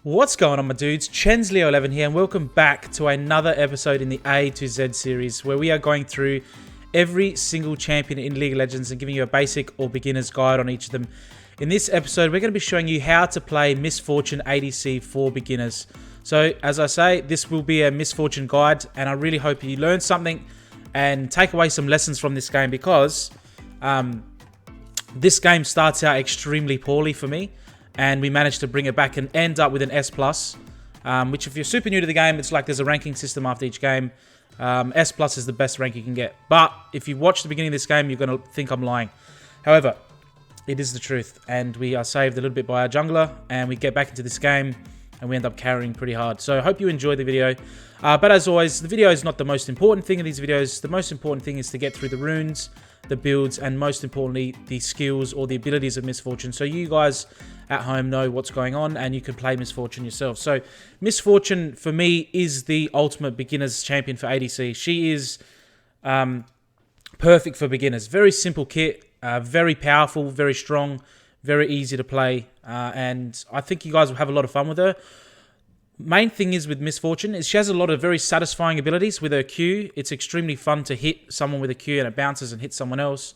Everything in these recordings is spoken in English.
What's going on, my dudes? Chensleo11 here, and welcome back to another episode in the A to Z series, where we are going through every single champion in League of Legends and giving you a basic or beginner's guide on each of them. In this episode, we're going to be showing you how to play Miss Fortune ADC for beginners. So, as I say, this will be a Miss Fortune guide, and I really hope you learn something and take away some lessons from this game, because this game starts out extremely poorly for me. And we managed to bring it back and end up with an S+, which if you're super new to the game, it's like there's a ranking system after each game. S+ is the best rank you can get. But if you watch the beginning of this game, you're going to think I'm lying. However, it is the truth. And we are saved a little bit by our jungler, and we get back into this game, and we end up carrying pretty hard. So I hope you enjoyed the video. But as always, the video is not the most important thing in these videos. The most important thing is to get through the runes, the builds, and most importantly, the skills or the abilities of Miss Fortune. So you guys at home know what's going on, and you can play Miss Fortune yourself. So Miss Fortune, for me, is the ultimate beginner's champion for ADC. She is perfect for beginners. Very simple kit, very powerful, very strong, very easy to play. And I think you guys will have a lot of fun with her. Main thing is with Miss Fortune is she has a lot of very satisfying abilities with her Q. It's extremely fun to hit someone with a Q and it bounces and hits someone else.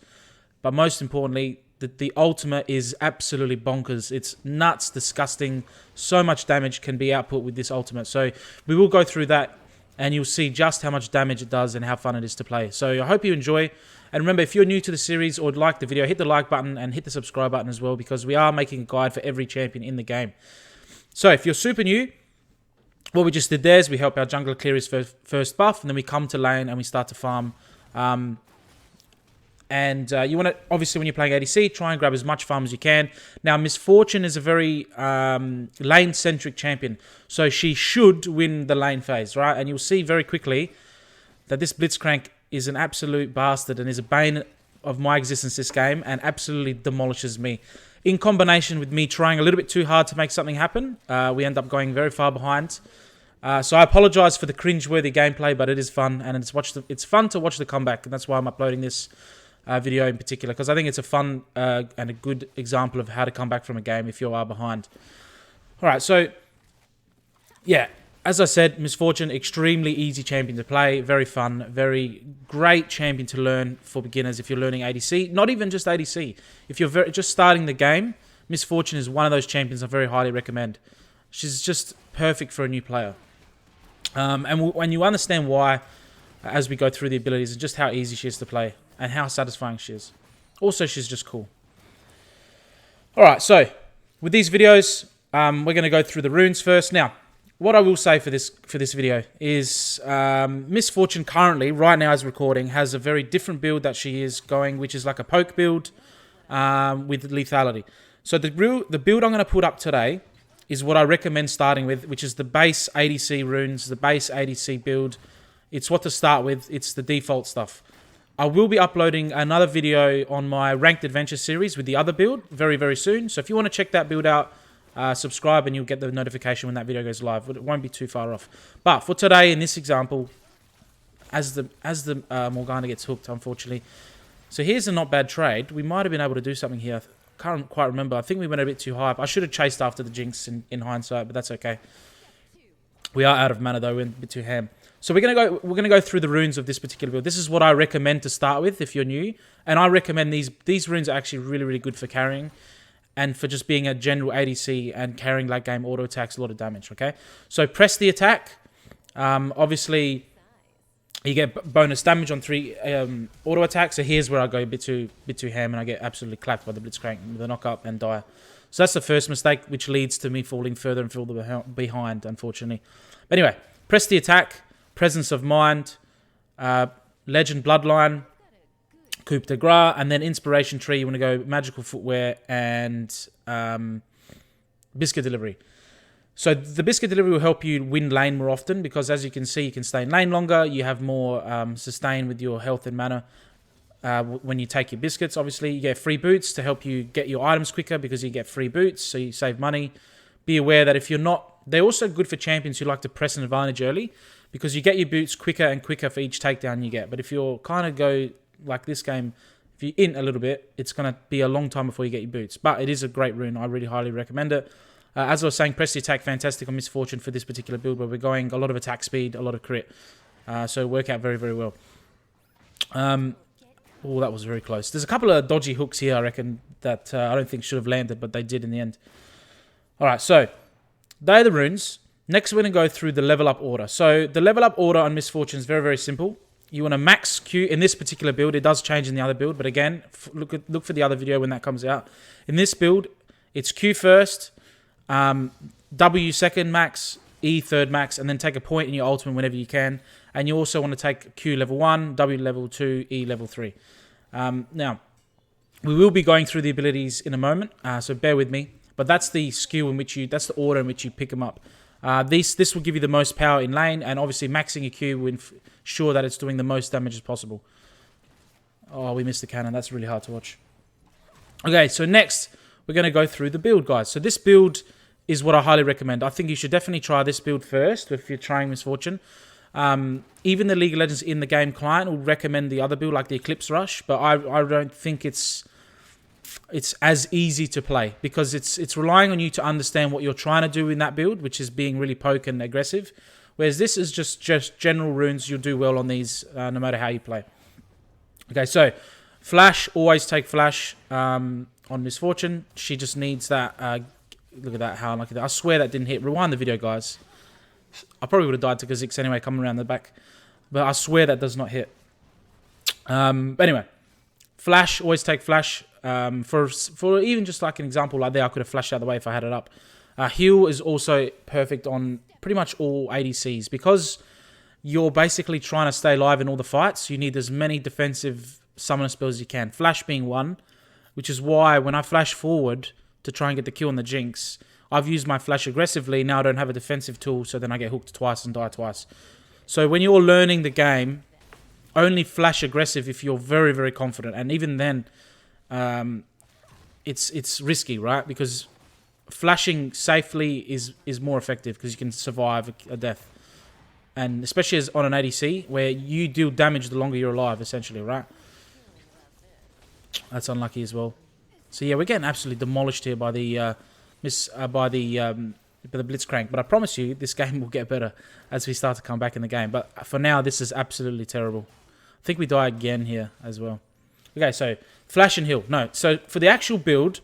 But most importantly, the ultimate is absolutely bonkers. It's nuts, disgusting. So much damage can be output with this ultimate. So we will go through that, and you'll see just how much damage it does and how fun it is to play. So I hope you enjoy. And remember, if you're new to the series or like the video, hit the like button and hit the subscribe button as well, because we are making a guide for every champion in the game. So if you're super new, what we just did there is we help our jungler clear his first buff, and then we come to lane and we start to farm. You want to, obviously, when you're playing ADC, try and grab as much farm as you can. Now, Miss Fortune is a very lane-centric champion, so she should win the lane phase, right? And you'll see very quickly that this Blitzcrank is an absolute bastard and is a bane of my existence this game, and absolutely demolishes me. In combination with me trying a little bit too hard to make something happen, we end up going very far behind. So I apologize for the cringe-worthy gameplay, but it is fun, and it's fun to watch the comeback, and that's why I'm uploading this video in particular, because I think it's a fun and a good example of how to come back from a game if you are behind. All right, so yeah, as I said, Miss Fortune, extremely easy champion to play, very fun, very great champion to learn for beginners if you're learning ADC. Not even just ADC. If you're just starting the game, Miss Fortune is one of those champions I very highly recommend. She's just perfect for a new player. And when you understand why, as we go through the abilities, and just how easy she is to play and how satisfying she is. Also, she's just cool. All right, so with these videos, we're going to go through the runes first. Now, what I will say for this video is Miss Fortune currently, right now as recording, has a very different build that she is going, which is like a poke build with lethality. So the build I'm going to put up today is what I recommend starting with, which is the base ADC runes, the base ADC build. It's what to start with. It's the default stuff. I will be uploading another video on my Ranked Adventure series with the other build very, very soon. So if you want to check that build out, subscribe and you'll get the notification when that video goes live. It won't be too far off. But for today, in this example, as the Morgana gets hooked, unfortunately. So here's a not bad trade. We might have been able to do something here. Can't quite remember. I think we went a bit too high. I should have chased after the Jinx in hindsight, but that's okay. We are out of mana though. We're a bit too ham. So we're gonna go through the runes of this particular build. This is what I recommend to start with if you're new, and I recommend these runes are actually really, really good for carrying, and for just being a general ADC and carrying late game auto attacks, a lot of damage. Okay, so press the attack. Obviously, you get bonus damage on 3 auto attacks. So here's where I go a bit too ham, and I get absolutely clapped by the Blitzcrank with a knock up and die. So that's the first mistake, which leads to me falling further and further behind, unfortunately. But anyway, press the attack. Presence of Mind, Legend Bloodline, Coup de Grace, and then Inspiration Tree. You want to go Magical Footwear and Biscuit Delivery. So the Biscuit Delivery will help you win lane more often, because as you can see, you can stay in lane longer. You have more sustain with your health and mana when you take your biscuits. Obviously, you get free boots to help you get your items quicker, because you get free boots, so you save money. Be aware that if you're not... They're also good for champions who like to press an advantage early, because you get your boots quicker and quicker for each takedown you get. But if you're kind of go like this game, if you int a little bit, it's going to be a long time before you get your boots. But it is a great rune. I really highly recommend it. As I was saying, press the attack, fantastic on Miss Fortune for this particular build, where we're going a lot of attack speed, a lot of crit. So work out very, very well. Oh, that was very close. There's a couple of dodgy hooks here, I reckon, that I don't think should have landed, but they did in the end. Alright, so, they are the runes. Next, we're going to go through the level up order. So, the level up order on Miss Fortune is very, very simple. You want to max Q in this particular build. It does change in the other build, but again, look for the other video when that comes out. In this build, it's Q first, W second max, E third max, and then take a point in your ultimate whenever you can. And you also want to take Q level 1, W level 2, E level 3. Now, we will be going through the abilities in a moment, so bear with me. But that's the skill in which you, that's the order in which you pick them up. This will give you the most power in lane, and obviously maxing your Q will ensure that it's doing the most damage as possible. Oh, we missed the cannon. That's really hard to watch. Okay, so next, we're going to go through the build, guys. So this build is what I highly recommend. I think you should definitely try this build first if you're trying Miss Fortune. Even the League of Legends in the game client will recommend the other build, like the Eclipse Rush, but I don't think it's as easy to play, because it's relying on you to understand what you're trying to do in that build, which is being really poke and aggressive, whereas this is just general runes. You'll do well on these no matter how you play. Okay, so Flash, always take Flash on Miss Fortune. She just needs that. Look at that, how unlucky that. I swear that didn't hit. Rewind the video, guys. I probably would have died to Kha'Zix anyway, coming around the back. But I swear that does not hit. But anyway, Flash, always take Flash. For even just like an example like there, I could have flashed out the way if I had it up. Heal is also perfect on pretty much all ADCs, because you're basically trying to stay alive in all the fights. You need as many defensive summoner spells as you can. Flash being one, which is why when I flash forward to try and get the kill on the Jinx, I've used my flash aggressively. Now I don't have a defensive tool, so then I get hooked twice and die twice. So when you're learning the game, only flash aggressive if you're very, very confident. And even then, it's risky, right? Because flashing safely is more effective, because you can survive a death. And especially as on an ADC, where you deal damage the longer you're alive, essentially, right? That's unlucky as well. So yeah, we're getting absolutely demolished here by the by the Blitzcrank. But I promise you, this game will get better as we start to come back in the game. But for now, this is absolutely terrible. I think we die again here as well. Okay, so Flash and Heal. No, so for the actual build,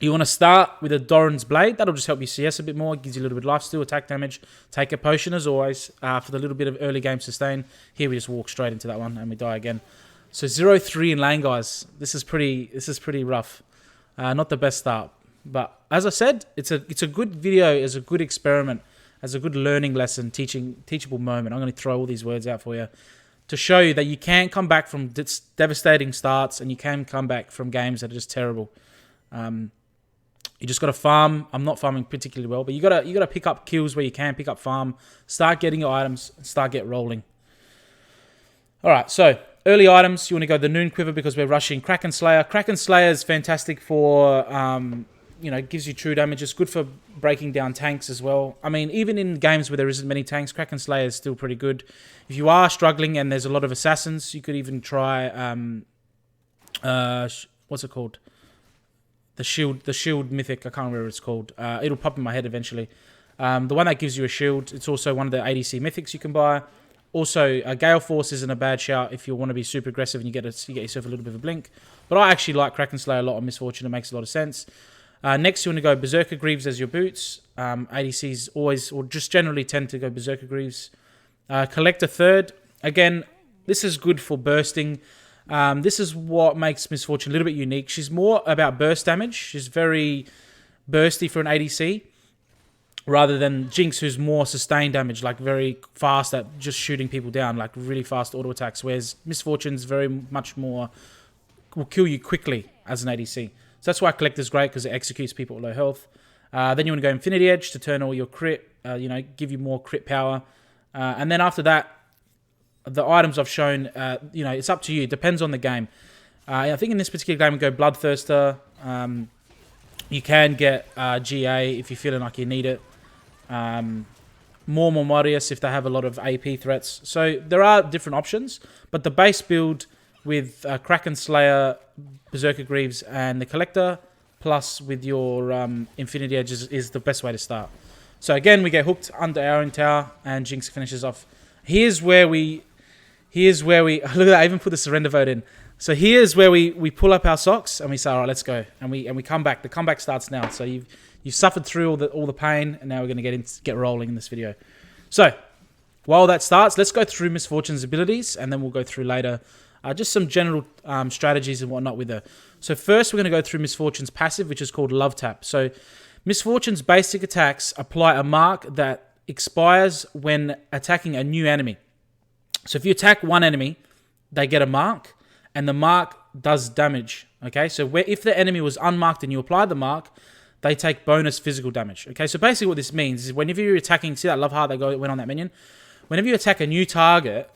you want to start with a Doran's Blade. That'll just help you CS a bit more. It gives you a little bit of lifesteal, attack damage. Take a potion as always for the little bit of early game sustain. Here we just walk straight into that one and we die again. So 0-3 in lane, guys. This is pretty rough. Not the best start. But as I said, it's a good video, it's a good experiment, as a good learning lesson, teachable moment. I'm going to throw all these words out for you to show you that you can come back from devastating starts, and you can come back from games that are just terrible. You just got to farm. I'm not farming particularly well, but you got to pick up kills where you can, pick up farm, start getting your items, and start get rolling. All right, so early items, you want to go the Noon Quiver, because we're rushing Kraken Slayer. Kraken Slayer is fantastic for it gives you true damage. It's good for breaking down tanks as well. I mean, even in games where there isn't many tanks, Kraken Slayer is still pretty good. If you are struggling and there's a lot of assassins, you could even try what's it called? The shield mythic. I can't remember what it's called. It'll pop in my head eventually. The one that gives you a shield. It's also one of the ADC mythics you can buy. Also, Gale Force isn't a bad shout if you want to be super aggressive and you get yourself a little bit of a blink. But I actually like Kraken Slayer a lot on Miss Fortune. It makes a lot of sense. Next, you want to go Berserker Greaves as your boots. ADCs always, or just generally tend to go Berserker Greaves. Collector third. Again, this is good for bursting. This is what makes Miss Fortune a little bit unique. She's more about burst damage. She's very bursty for an ADC, rather than Jinx, who's more sustained damage, like very fast at just shooting people down, like really fast auto attacks. Whereas Miss Fortune's very much more, will kill you quickly as an ADC. So that's why Collector's great, because it executes people at low health. Then you want to go Infinity Edge to turn all your crit, give you more crit power. And then after that, the items I've shown, it's up to you. It depends on the game. I think in this particular game, we go Bloodthirster. You can get GA if you're feeling like you need it. More Morius if they have a lot of AP threats. So there are different options, but the base build with Kraken Slayer, Berserker Greaves, and the Collector plus with your Infinity Edge is the best way to start. So again, we get hooked under our own tower, and Jinx finishes off. Here's where we look at that. I even put the surrender vote in. So here's where we pull up our socks and we say, all right, let's go, and we come back. The comeback starts now. So you've suffered through all the pain, and now we're going to get rolling in this video. So while that starts, let's go through Miss Fortune's abilities, and then we'll go through later just some general strategies and whatnot with her. So first, we're going to go through Miss Fortune's passive, which is called Love Tap. So Miss Fortune's basic attacks apply a mark that expires when attacking a new enemy. So if you attack one enemy, they get a mark, and the mark does damage. Okay, so if the enemy was unmarked and you apply the mark, they take bonus physical damage. Okay, so basically what this means is whenever you're attacking, see that love heart that went on that minion? Whenever you attack a new target,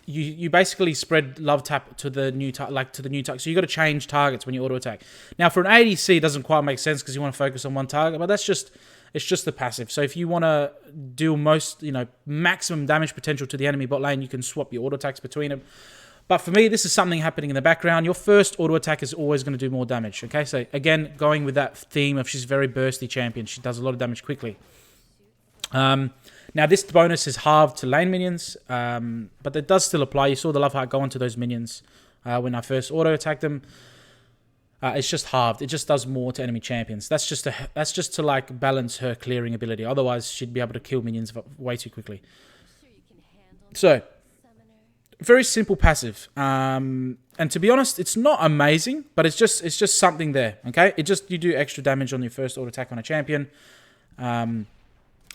you basically spread love tap to the new target, So you got to change targets when you auto attack. Now for an ADC, it doesn't quite make sense because you want to focus on one target, but it's just the passive. So if you want to deal maximum damage potential to the enemy bot lane, you can swap your auto attacks between them. But for me, this is something happening in the background. Your first auto attack is always going to do more damage. Okay, so again, going with that theme of she's a very bursty champion. She does a lot of damage quickly. Now, this bonus is halved to lane minions, but it does still apply. You saw the love heart go onto those minions when I first auto-attacked them. It's just halved. It just does more to enemy champions. That's just to like balance her clearing ability. Otherwise, she'd be able to kill minions way too quickly. So, very simple passive. And to be honest, it's not amazing, but it's just something there. Okay, you do extra damage on your first auto-attack on a champion.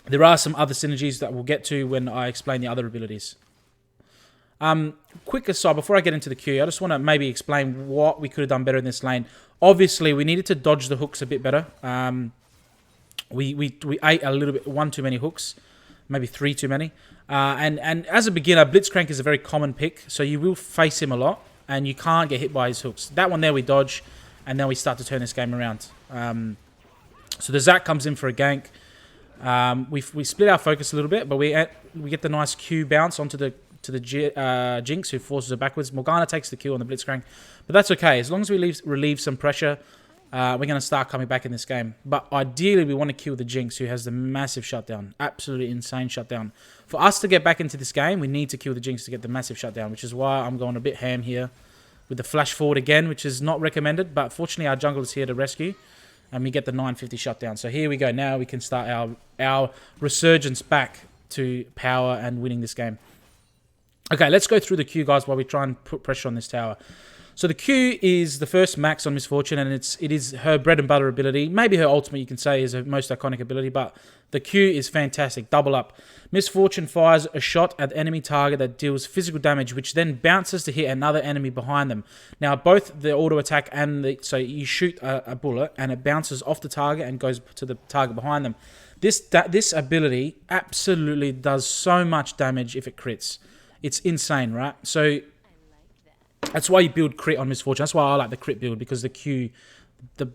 There are some other synergies that we'll get to when I explain the other abilities. Quick aside, before I get into the Q, I just want to maybe explain what we could have done better in this lane. Obviously, we needed to dodge the hooks a bit better. We ate a little bit, one too many hooks, maybe 3 too many. And as a beginner, Blitzcrank is a very common pick, so you will face him a lot, and you can't get hit by his hooks. That one there we dodge, and then we start to turn this game around. So the Zac comes in for a gank. We split our focus a little bit, but we get the nice Q bounce onto the Jinx, who forces her backwards. Morgana takes the Q on the Blitzcrank, but that's okay. As long as we relieve some pressure, we're going to start coming back in this game. But ideally, we want to kill the Jinx, who has the massive shutdown. Absolutely insane shutdown. For us to get back into this game, we need to kill the Jinx to get the massive shutdown, which is why I'm going a bit ham here with the flash forward again, which is not recommended, but fortunately our jungle is here to rescue. And we get the 950 shutdown. So here we go. Now we can start our resurgence back to power and winning this game. Okay, let's go through the Q, guys, while we try and put pressure on this tower. So the Q is the first max on Miss Fortune, and it is her bread and butter ability. Maybe her ultimate, you can say, is her most iconic ability, but the Q is fantastic. Double up. Miss Fortune fires a shot at the enemy target that deals physical damage, which then bounces to hit another enemy behind them. Now, both the auto attack and so you shoot a bullet, and it bounces off the target and goes to the target behind them. This ability absolutely does so much damage if it crits. It's insane, right? So that's why you build crit on Miss Fortune. That's why I like the crit build, because the Q,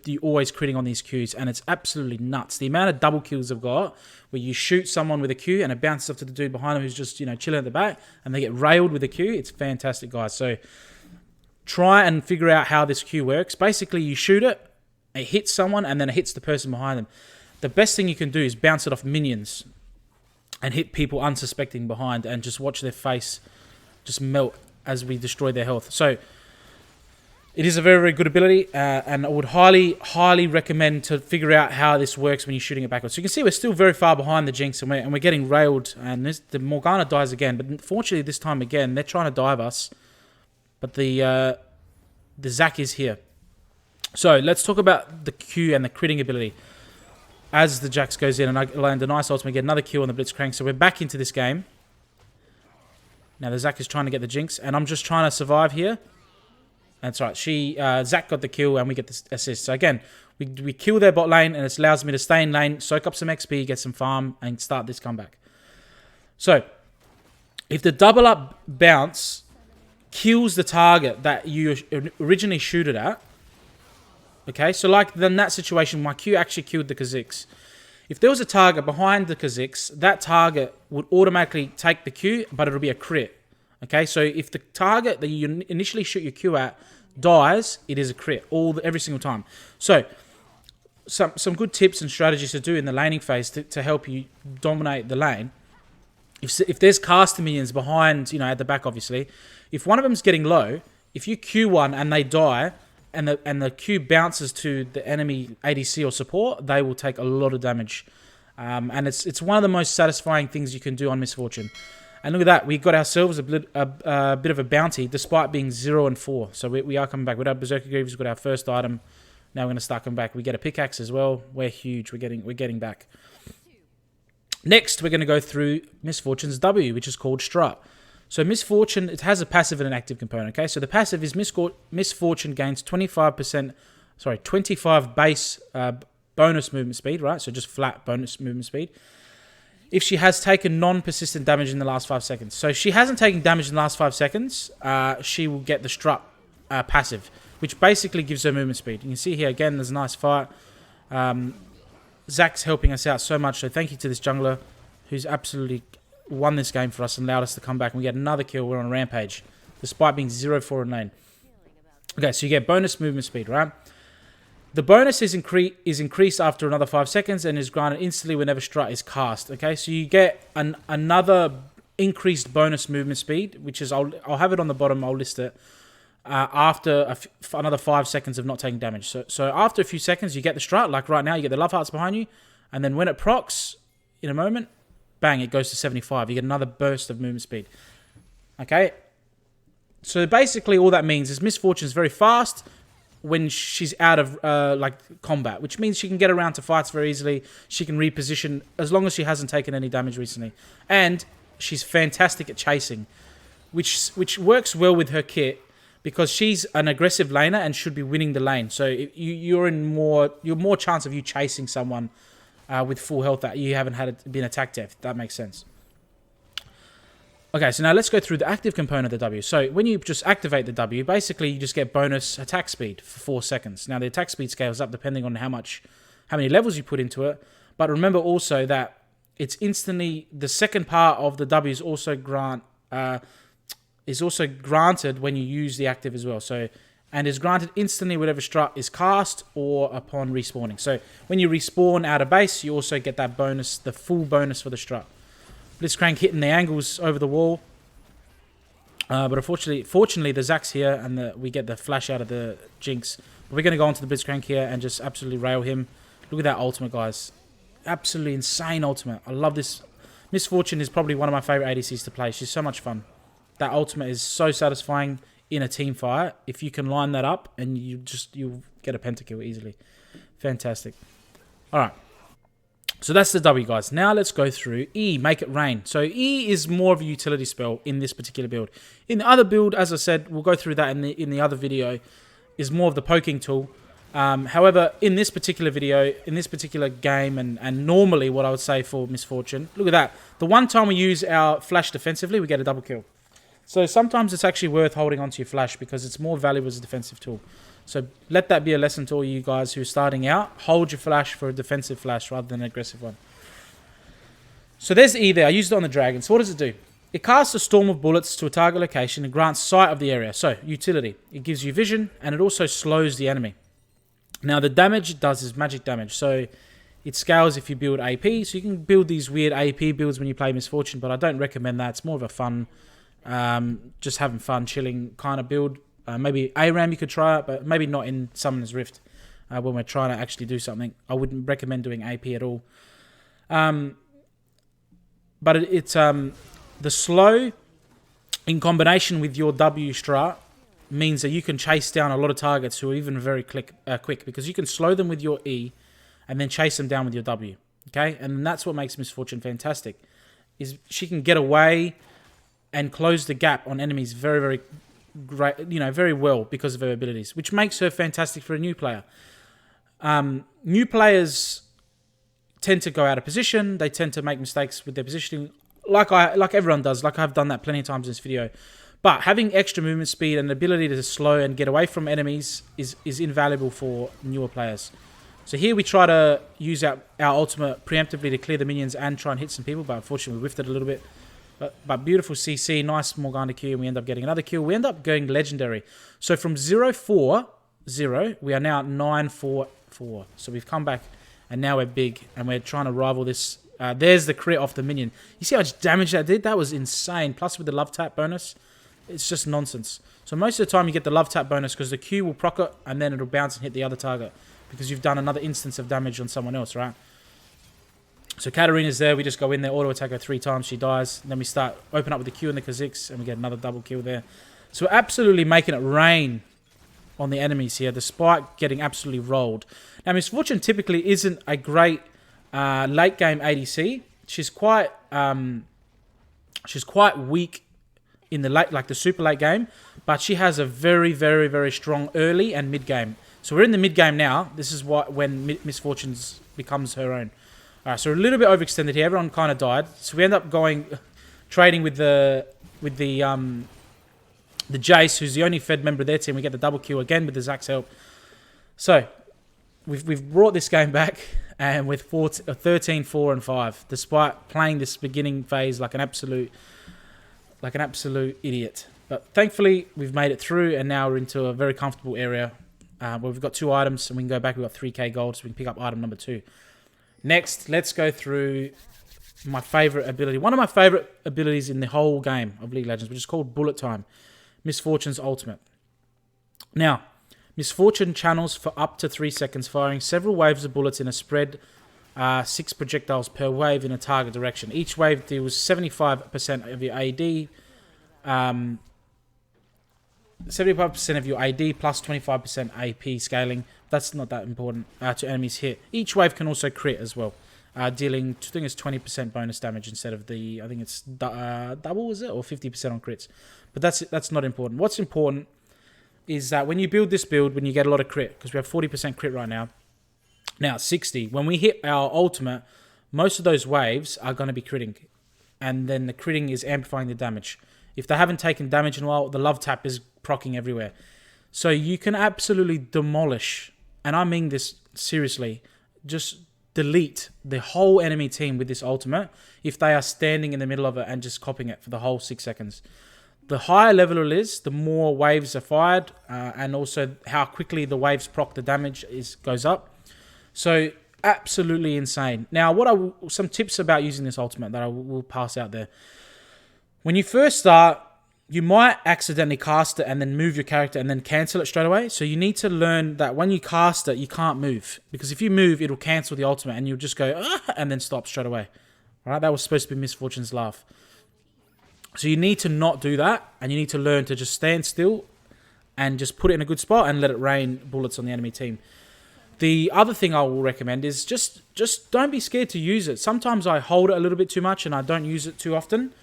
you're always critting on these Qs, and it's absolutely nuts. The amount of double kills I've got, where you shoot someone with a Q and it bounces off to the dude behind them who's just, chilling at the back, and they get railed with a Q. It's fantastic, guys. So try and figure out how this Q works. Basically, you shoot it hits someone, and then it hits the person behind them. The best thing you can do is bounce it off minions and hit people unsuspecting behind, and just watch their face just melt as we destroy their health. So it is a very, very good ability, and I would highly, highly recommend to figure out how this works when you're shooting it backwards. So you can see we're still very far behind the Jinx, and we're getting railed, and the Morgana dies again. But fortunately, this time again, they're trying to dive us, but the Zac is here. So let's talk about the Q and the critting ability. As the Jax goes in, and I land a nice ultimate, get another Q on the Blitzcrank. So we're back into this game. Now the Zac is trying to get the Jinx, and I'm just trying to survive here. That's right. Zac got the kill, and we get the assist. So again, we kill their bot lane, and it allows me to stay in lane, soak up some XP, get some farm, and start this comeback. So if the double up bounce kills the target that you originally shoot it at, okay, so like in that situation, my Q actually killed the Kha'Zix. If there was a target behind the Kha'Zix, that target would automatically take the Q, but it'll be a crit. Okay, so if the target that you initially shoot your Q at dies, it is a crit every single time. So some good tips and strategies to do in the laning phase to help you dominate the lane. If there's caster minions behind, at the back, obviously, if one of them's getting low, if you Q one and they die, and the Q bounces to the enemy ADC or support, they will take a lot of damage. And it's one of the most satisfying things you can do on Miss Fortune. And look at that, we got ourselves a bit of a bounty, despite being 0 and 4. So we are coming back. With our Berserker Greaves, we've got our first item. Now we're going to start coming back. We get a pickaxe as well. We're huge. We're getting back. Next, we're going to go through Miss Fortune's W, which is called Strut. So Miss Fortune, it has a passive and an active component. Okay, so the passive is Miss Fortune gains 25 base bonus movement speed, right? So just flat bonus movement speed. If she has taken non-persistent damage in the last 5 seconds. So if she hasn't taken damage in the last 5 seconds, she will get the Strut passive, which basically gives her movement speed. You can see here, again, there's a nice fight. Zach's helping us out so much, so thank you to this jungler who's absolutely won this game for us and allowed us to come back and we get another kill. We're on a rampage, despite being 0-4 in lane. Okay, so you get bonus movement speed, right? The bonus is increased after another 5 seconds and is granted instantly whenever Strut is cast. Okay, so you get another increased bonus movement speed, which is, I'll have it on the bottom, I'll list it, after another 5 seconds of not taking damage. So after a few seconds, you get the Strut, like right now, you get the love hearts behind you, and then when it procs, in a moment, bang, it goes to 75. You get another burst of movement speed. Okay, so basically all that means is Miss Fortune is very fast when she's out of combat, which means she can get around to fights very easily. She can reposition as long as she hasn't taken any damage recently, and she's fantastic at chasing, which works well with her kit because she's an aggressive laner and should be winning the lane. So you're more chance of you chasing someone with full health that you haven't been attacked yet. If that makes sense. Okay, so now let's go through the active component of the W. So when you just activate the W, basically you just get bonus attack speed for 4 seconds. Now the attack speed scales up depending on how many levels you put into it. But remember also that it's instantly, the second part of the W is also granted when you use the active as well. So, and is granted instantly whenever Strut is cast or upon respawning. So when you respawn out of base, you also get that bonus, the full bonus for the Strut. Blitzcrank hitting the angles over the wall. But fortunately, the Zax's here and we get the flash out of the Jinx. But we're going to go onto the Blitzcrank here and just absolutely rail him. Look at that ultimate, guys. Absolutely insane ultimate. I love this. Miss Fortune is probably one of my favorite ADCs to play. She's so much fun. That ultimate is so satisfying in a team fight. If you can line that up and you'll get a pentakill easily. Fantastic. All right. So that's the W, guys. Now let's go through E, Make It Rain. So E is more of a utility spell in this particular build. In the other build, as I said, we'll go through that in the other video, is more of the poking tool. However, in this particular video, in this particular game, and normally what I would say for Miss Fortune, look at that. The one time we use our flash defensively, we get a double kill. So sometimes it's actually worth holding onto your flash because it's more valuable as a defensive tool. So let that be a lesson to all you guys who are starting out. Hold your flash for a defensive flash rather than an aggressive one. So there's E there. I used it on the dragon. So what does it do? It casts a storm of bullets to a target location and grants sight of the area. So utility. It gives you vision and it also slows the enemy. Now the damage it does is magic damage. So it scales if you build AP. So you can build these weird AP builds when you play Miss Fortune, but I don't recommend that. It's more of a fun, just having fun, chilling kind of build. Maybe ARAM you could try it, but maybe not in Summoner's Rift when we're trying to actually do something. I wouldn't recommend doing AP at all. But it's the slow in combination with your W Strut means that you can chase down a lot of targets who are even very quick because you can slow them with your E and then chase them down with your W. Okay, and that's what makes Miss Fortune fantastic. Is she can get away and close the gap on enemies very, very great, very well because of her abilities, which makes her fantastic for a new player. New players tend to go out of position. They tend to make mistakes with their positioning, like everyone does. Like I've done that plenty of times in this video. But having extra movement speed and the ability to slow and get away from enemies is invaluable for newer players. So here we try to use our ultimate preemptively to clear the minions and try and hit some people, but unfortunately we whiffed it a little bit. But beautiful CC, nice Morgana Q, and we end up getting another kill. We end up going legendary. So from 0-4-0, we are now 9-4-4. So we've come back, and now we're big, and we're trying to rival this. There's the crit off the minion. You see how much damage that did? That was insane. Plus with the love tap bonus, it's just nonsense. So most of the time you get the love tap bonus because the Q will proc it, and then it'll bounce and hit the other target because you've done another instance of damage on someone else, right? So Katarina's there. We just go in there, auto attack her 3 times. She dies. And then we start open up with the Q and the Kha'Zix, and we get another double kill there. So we're absolutely making it rain on the enemies here, despite getting absolutely rolled. Now, Miss Fortune typically isn't a great late game ADC. She's quite weak in the late, like the super late game, but she has a very, very, very strong early and mid game. So we're in the mid game now. This is when Miss Fortune becomes her own. Alright, so we're a little bit overextended here. Everyone kind of died. So we end up trading with the Jace, who's the only fed member of their team. We get the double kill again with the Zax's help. So we've brought this game back, and with 13, 4, and 5, despite playing this beginning phase like an absolute idiot. But thankfully, we've made it through, and now we're into a very comfortable area where we've got 2 items, and we can go back. We've got 3k gold, so we can pick up item number 2. Next, let's go through my favorite ability. One of my favorite abilities in the whole game of League of Legends, which is called Bullet Time. Miss Fortune's ultimate. Now, Miss Fortune channels for up to 3 seconds, firing several waves of bullets in a spread, 6 projectiles per wave in a target direction. Each wave deals 75% of your AD, 75% of your AD plus 25% AP scaling. That's not that important to enemies hit. Each wave can also crit as well, dealing, I think it's 20% bonus damage instead of the, I think it's double, is it? Or 50% on crits. But that's not important. What's important is that when you build this build, when you get a lot of crit, because we have 40% crit right now, now 60, when we hit our ultimate, most of those waves are going to be critting. And then the critting is amplifying the damage. If they haven't taken damage in a while, the love tap is proccing everywhere. So you can absolutely demolish, and I mean this seriously, just delete the whole enemy team with this ultimate if they are standing in the middle of it and just copying it for the whole 6 seconds. The higher level it is, the more waves are fired, and also how quickly the waves proc the damage goes up. So absolutely insane. Now, some tips about using this ultimate that I will pass out there. When you first start, you might accidentally cast it and then move your character and then cancel it straight away. So you need to learn that when you cast it, you can't move. Because if you move, it'll cancel the ultimate and you'll just go, and then stop straight away. All right, that was supposed to be Miss Fortune's laugh. So you need to not do that, and you need to learn to just stand still and just put it in a good spot and let it rain bullets on the enemy team. The other thing I will recommend is just don't be scared to use it. Sometimes I hold it a little bit too much and I don't use it too often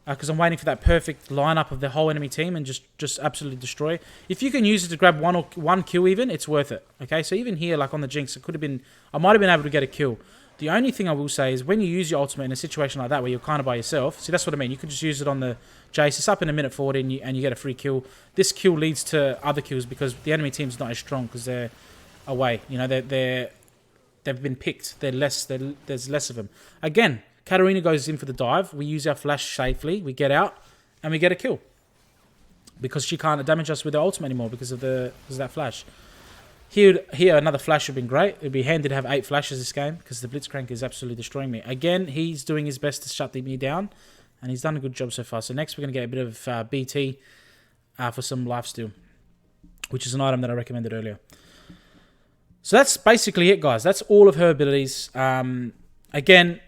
because I'm waiting for that perfect lineup of the whole enemy team and just absolutely destroy. If you can use it to grab one kill even, it's worth it. Okay, so even here, like on the Jinx, I might have been able to get a kill. The only thing I will say is when you use your ultimate in a situation like that where you're kind of by yourself, see, that's what I mean. You can just use it on the Jace. It's up in a minute 40 and you get a free kill. This kill leads to other kills because the enemy team's not as strong because they're away. You know, they've been picked. There's less of them. Again, Katarina goes in for the dive. We use our flash safely. We get out and we get a kill because she can't damage us with her ultimate anymore because of that flash. Here, another flash would have been great. It would be handy to have 8 flashes this game because the Blitzcrank is absolutely destroying me. Again, he's doing his best to shut me down, and he's done a good job so far. So next we're going to get a bit of BT for some lifesteal, which is an item that I recommended earlier. So that's basically it, guys. That's all of her abilities. Again,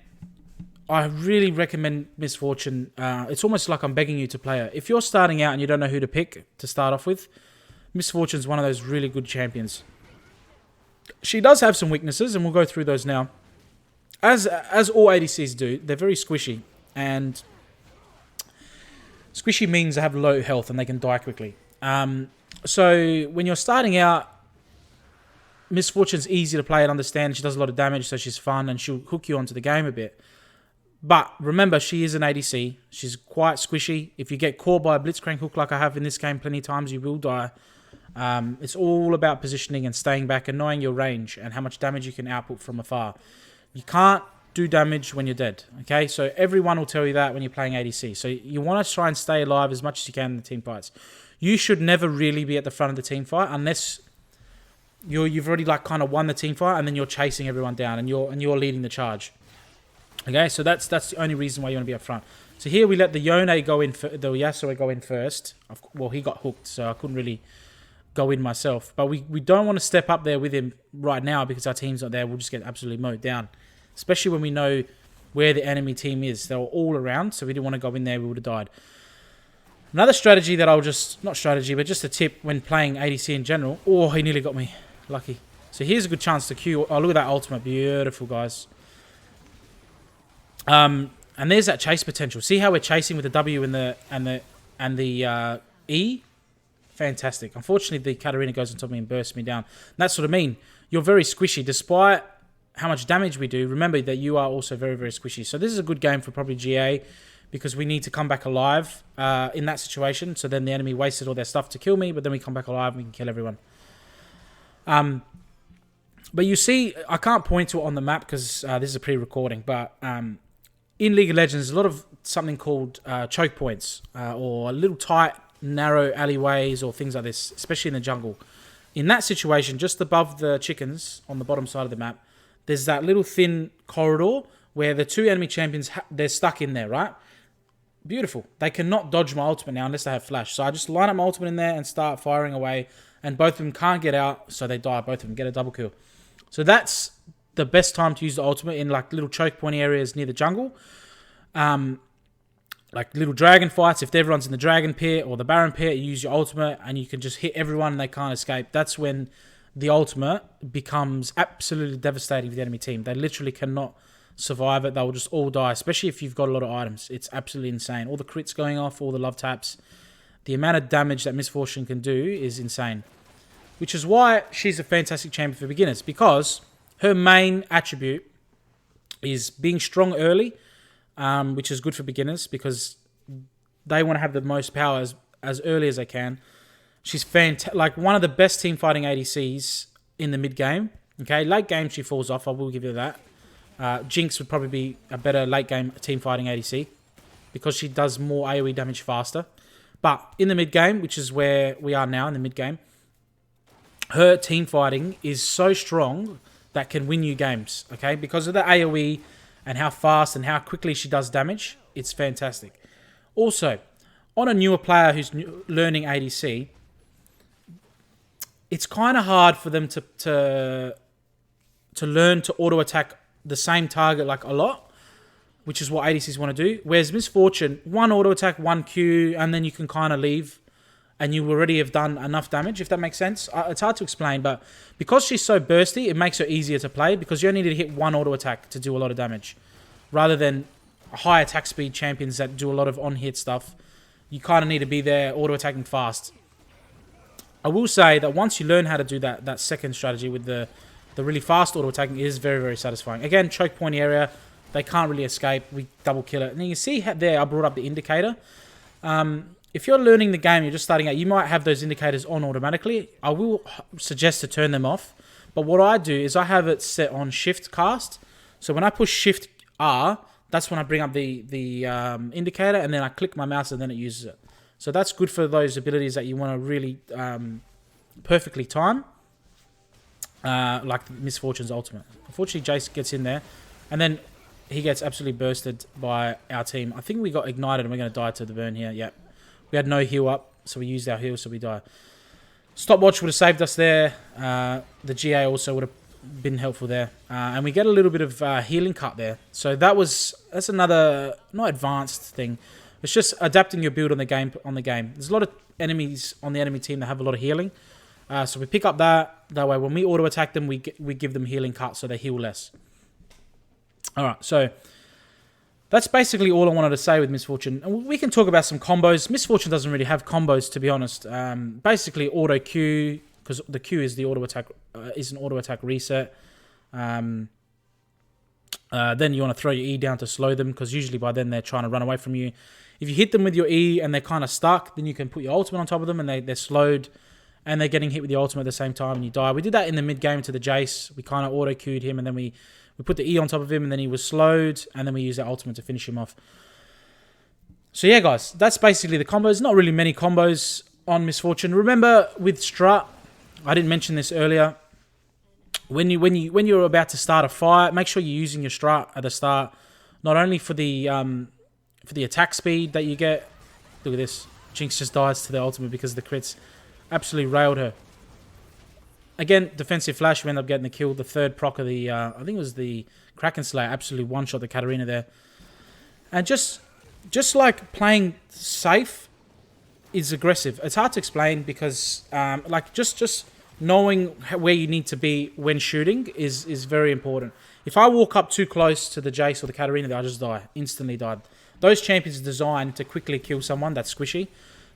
I really recommend Miss Fortune. It's almost like I'm begging you to play her. If you're starting out and you don't know who to pick to start off with, Miss Fortune's one of those really good champions. She does have some weaknesses, and we'll go through those now. As all ADCs do, they're very squishy. And squishy means they have low health and they can die quickly. So when you're starting out, Miss Fortune's easy to play and understand. She does a lot of damage, so she's fun, and she'll hook you onto the game a bit. But remember, she is an ADC. She's quite squishy. If you get caught by a Blitzcrank hook like I have in this game plenty of times, you will die. It's all about positioning and staying back and knowing your range and how much damage you can output from afar. You can't do damage when you're dead. Okay, so everyone will tell you that when you're playing ADC. So you want to try and stay alive as much as you can in the team fights. You should never really be at the front of the team fight unless you've already like kind of won the team fight and then you're chasing everyone down and you're leading the charge. Okay, so that's the only reason why you want to be up front. So here we let the Yone go in, the Yasuo go in first. Well, he got hooked, so I couldn't really go in myself. But we don't want to step up there with him right now because our team's not there. We'll just get absolutely mowed down. Especially when we know where the enemy team is. They were all around, so we didn't want to go in there. We would have died. Another strategy that not strategy, but just a tip when playing ADC in general. Oh, he nearly got me. Lucky. So here's a good chance to Q. Oh, look at that ultimate. Beautiful, guys. And there's that chase potential. See how we're chasing with the W and the E? Fantastic. Unfortunately, the Katarina goes on top of me and bursts me down. And that's what I mean. You're very squishy. Despite how much damage we do, remember that you are also very, very squishy. So this is a good game for probably GA because we need to come back alive in that situation. So then the enemy wasted all their stuff to kill me, but then we come back alive and we can kill everyone. But you see, I can't point to it on the map because this is a pre-recording, but in League of Legends, there's a lot of something called choke points or little tight, narrow alleyways or things like this, especially in the jungle. In that situation, just above the chickens on the bottom side of the map, there's that little thin corridor where the two enemy champions, they're stuck in there, right? Beautiful. They cannot dodge my ultimate now unless they have flash. So I just line up my ultimate in there and start firing away, and both of them can't get out, so they die. Both of them get a double kill. So that's the best time to use the ultimate in like little choke point areas near the jungle. Like little dragon fights. If everyone's in the dragon pit or the baron pit, you use your ultimate and you can just hit everyone and they can't escape. That's when the ultimate becomes absolutely devastating for the enemy team. They literally cannot survive it. They will just all die, especially if you've got a lot of items. It's absolutely insane. All the crits going off, all the love taps. The amount of damage that Miss Fortune can do is insane. Which is why she's a fantastic champion for beginners, because her main attribute is being strong early, which is good for beginners because they want to have the most power as early as they can. She's like one of the best team fighting ADCs in the mid game. Okay, late game she falls off. I will give you that. Jinx would probably be a better late game team fighting ADC because she does more AoE damage faster. But in the mid game, which is where we are now in the mid game, her team fighting is so strong that can win you games. Okay, because of the AoE and how fast and how quickly she does damage, it's fantastic. Also, on a newer player who's learning ADC, it's kind of hard for them to learn to auto attack the same target like a lot, which is what ADCs want to do. Whereas Miss Fortune, one auto attack, one Q, and then you can kind of leave, and you already have done enough damage, if that makes sense. It's hard to explain, but because she's so bursty, it makes her easier to play because you only need to hit one auto attack to do a lot of damage, rather than high attack speed champions that do a lot of on-hit stuff. You kind of need to be there auto attacking fast. I will say that once you learn how to do that second strategy with the really fast auto attacking, is very, very satisfying. Again, choke point area, they can't really escape. We double kill it. And you can see there, I brought up the indicator. If you're learning the game, you're just starting out, you might have those indicators on automatically. I will suggest to turn them off. But what I do is I have it set on shift cast. So when I push shift R, that's when I bring up the indicator, and then I click my mouse and then it uses it. So that's good for those abilities that you want to really perfectly time. Like Miss Fortune's ultimate. Unfortunately, Jace gets in there, and then he gets absolutely bursted by our team. I think we got ignited and we're going to die to the burn here. Yep. We had no heal up, so we used our heal, so we die. Stopwatch would have saved us there. The GA also would have been helpful there. And we get a little bit of healing cut there. So that's another, not advanced thing. It's just adapting your build on the game. There's a lot of enemies on the enemy team that have a lot of healing. So we pick up that way. When we auto attack them, we give them healing cut, so they heal less. All right, so that's basically all I wanted to say with Miss Fortune. And we can talk about some combos. Miss Fortune doesn't really have combos, to be honest. Basically auto Q, because the Q is the auto attack, is an auto attack reset. Then you want to throw your E down to slow them, because usually by then they're trying to run away from you. If you hit them with your E and they're kind of stuck, then you can put your ultimate on top of them and they're slowed. And they're getting hit with the ultimate at the same time and you die. We did that in the mid-game to the Jace. We kind of auto-queued him and then we We put the E on top of him, and then he was slowed, and then we used our ultimate to finish him off. So yeah, guys, that's basically the combos. Not really many combos on Miss Fortune. Remember with Strut, I didn't mention this earlier. When you're about to start a fight, make sure you're using your Strut at the start, not only for the attack speed that you get. Look at this. Jinx just dies to the ultimate because of the crits. Absolutely railed her. Again, defensive flash. We end up getting the kill. The third proc of the, I think it was the Kraken Slayer. Absolutely one-shot the Katarina there. And just like playing safe is aggressive. It's hard to explain because like just knowing where you need to be when shooting is very important. If I walk up too close to the Jace or the Katarina, I just die. Instantly died. Those champions are designed to quickly kill someone that's squishy.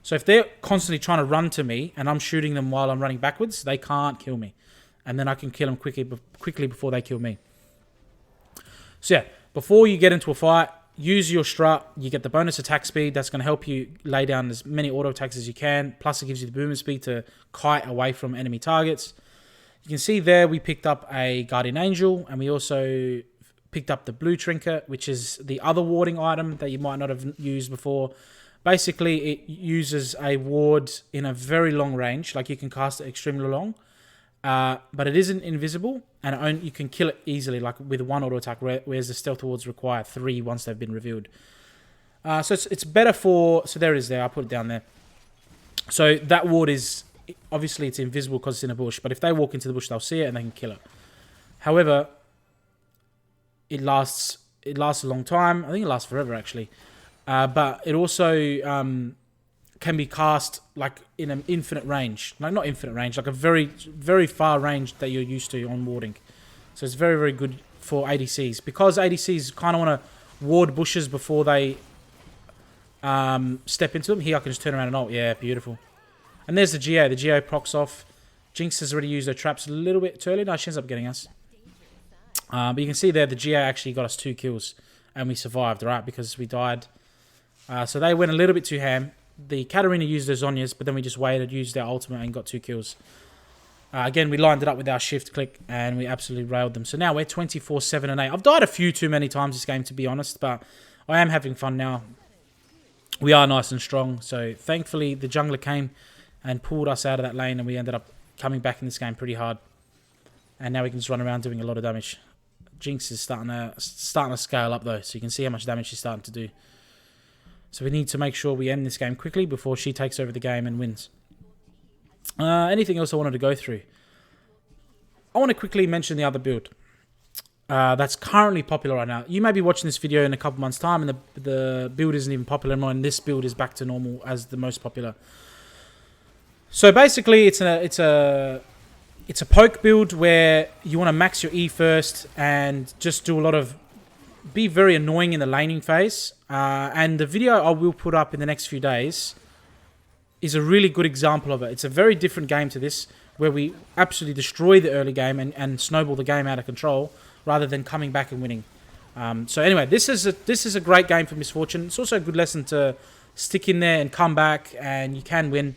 So if they're constantly trying to run to me and I'm shooting them while I'm running backwards, they can't kill me. And then I can kill them quickly before they kill me. So yeah, before you get into a fight, use your Strut. You get the bonus attack speed. That's going to help you lay down as many auto attacks as you can. Plus it gives you the movement speed to kite away from enemy targets. You can see there we picked up a Guardian Angel, and we also picked up the blue trinket, which is the other warding item that you might not have used before. Basically, it uses a ward in a very long range. Like, you can cast it extremely long. But it isn't invisible, and you can kill it easily, like with one auto attack, whereas the stealth wards require 3 once they've been revealed. So it's better for... So there it is there. I'll put it down there. So that ward is... Obviously, it's invisible because it's in a bush. But if they walk into the bush, they'll see it and they can kill it. However, it lasts a long time. I think it lasts forever, actually. But it also can be cast like in an infinite range. Like, not infinite range, like a very, very far range that you're used to on warding. So it's very, very good for ADCs. Because ADCs kind of want to ward bushes before they step into them. Here, I can just turn around and ult. Yeah, beautiful. And there's the GA. The GA procs off. Jinx has already used her traps a little bit too early. No, she ends up getting us. But you can see there, the GA actually got us 2 kills. And we survived, right? Because we died. So they went a little bit too ham. The Katarina used their Zhonya's, but then we just waited, used their ultimate, and got 2 kills. Again, we lined it up with our shift click, and we absolutely railed them. So now we're 24-7 and 8. I've died a few too many times this game, to be honest, but I am having fun now. We are nice and strong. So thankfully, the jungler came and pulled us out of that lane, and we ended up coming back in this game pretty hard. And now we can just run around doing a lot of damage. Jinx is starting to scale up, though, so you can see how much damage she's starting to do. So we need to make sure we end this game quickly before she takes over the game and wins. Anything else I wanted to go through? I want to quickly mention the other build that's currently popular right now. You may be watching this video in a couple months' time, and the build isn't even popular anymore, and this build is back to normal as the most popular. So basically, it's a poke build where you want to max your E first and just do a lot of... Be very annoying in the laning phase. And the video I will put up in the next few days is a really good example of it. It's a very different game to this, where we absolutely destroy the early game and snowball the game out of control, rather than coming back and winning. So anyway, this is a great game for Miss Fortune. It's also a good lesson to stick in there and come back, and you can win.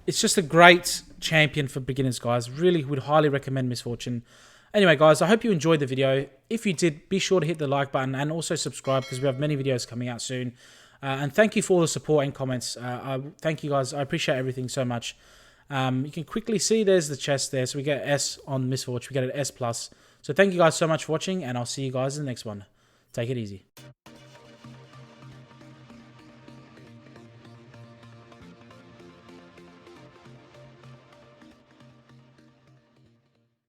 It's just a great champion for beginners, guys. Really would highly recommend Miss Fortune. Anyway, guys, I hope you enjoyed the video. If you did, be sure to hit the like button and also subscribe, because we have many videos coming out soon. And thank you for all the support and comments. Thank you, guys. I appreciate everything so much. You can quickly see there's the chest there. So we get S on Miss Fortune. We get an S+. So thank you guys so much for watching, and I'll see you guys in the next one. Take it easy.